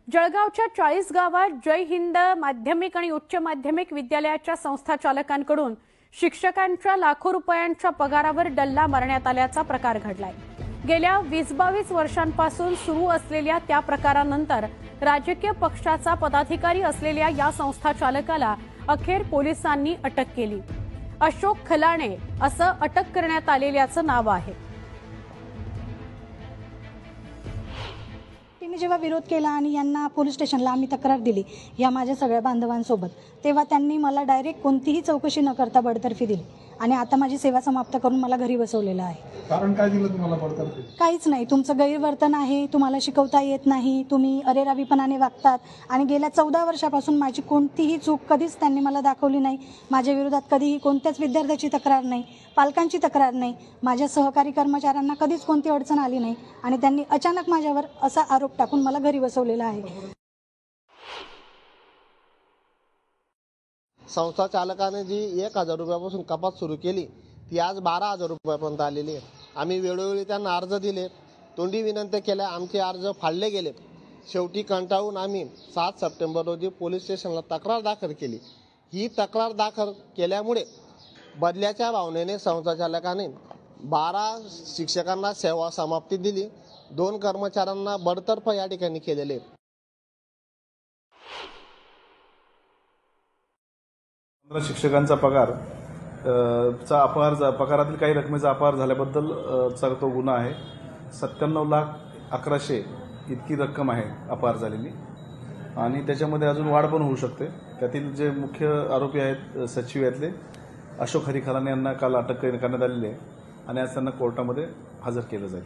जळगावच्या 40 गावात जय हिंद माध्यमिक आणि उच्च माध्यमिक विद्यालयाच्या संस्थाचालकांकडून शिक्षकांच्या लाखो रुपयांच्या पगारावर डल्ला मारण्यात आल्याचा प्रकार घडलाय। गेल्या 20-22 वर्षांपासून सुरू असलेल्या त्या प्रकारानंतर राजकीय पक्षाचा पदाधिकारी असलेल्या या संस्थाचालकाला अखेर पोलिसांनी अटक केली। अशोक खलाणे असं अटक करण्यात आलेल्याचं नाव आहे। मी जेव्हा विरोध केला आणि यांना पोलीस स्टेशनला आम्ही तक्रार दिली या माझ्या सगळ्या बांधवांसोबत, तेव्हा त्यांनी मला डायरेक्ट कोणतीही चौकशी न करता बडतर्फी दिली आणि आता माझी सेवा समाप्त करून मला घरी बसवलेलं आहे। कारण काय दिलं तुम्हाला बडतर्फी? काहीच नाही, तुमचं गैरवर्तन आहे, तुम्हाला शिकवता येत नाही, तुम्ही अरेरावीपणाने वागतात आणि गेल्या 14 वर्षापासून माझी कोणतीही चूक कधीच त्यांनी मला दाखवली नाही। माझ्या विरोधात कधीही कोणत्याच विद्यार्थ्याची तक्रार नाही, पालकांची तक्रार नाही, माझ्या सहकारी कर्मचाऱ्यांना कधीच कोणती अडचण आली नाही आणि त्यांनी अचानक माझ्यावर असा आरोप टाकून मला घरी बसवलेला आहे। संस्था चालकाने जी 1000 रुपयापासून कपात सुरू केली ती आज 12,000 रुपयापर्यंत आलेली आहे। आम्ही वेळोवेळी त्यांना अर्ज दिले, तोंडी विनंती केल्या, आमचे अर्ज फाडले गेले। शेवटी कंटाळून आम्ही 7 सप्टेंबर रोजी पोलीस स्टेशनला तक्रार दाखल केली। ही तक्रार दाखल केल्यामुळे बदल्याच्या भावनेने संस्था चालकाने 12 शिक्षकांना सेवा समाप्ती दिली, 2 कर्मचाऱ्यांना बडतर्फ या ठिकाणी केलेले। शिक्षकांचा पगारातील काही रकमेचा अपहार झाल्याबद्दल तो गुन्हा आहे। 97,11,00,000 इतकी रक्कम आहे अपहार झालेली आणि त्याच्यामध्ये अजून वाढ पण होऊ शकते। त्यातील जे मुख्य आरोपी आहेत सचिव यातले अशोक खलाणे यांना काल अटक करण्यात आलेली आहे आणि आज त्यांना कोर्टामध्ये हजर केलं जाईल।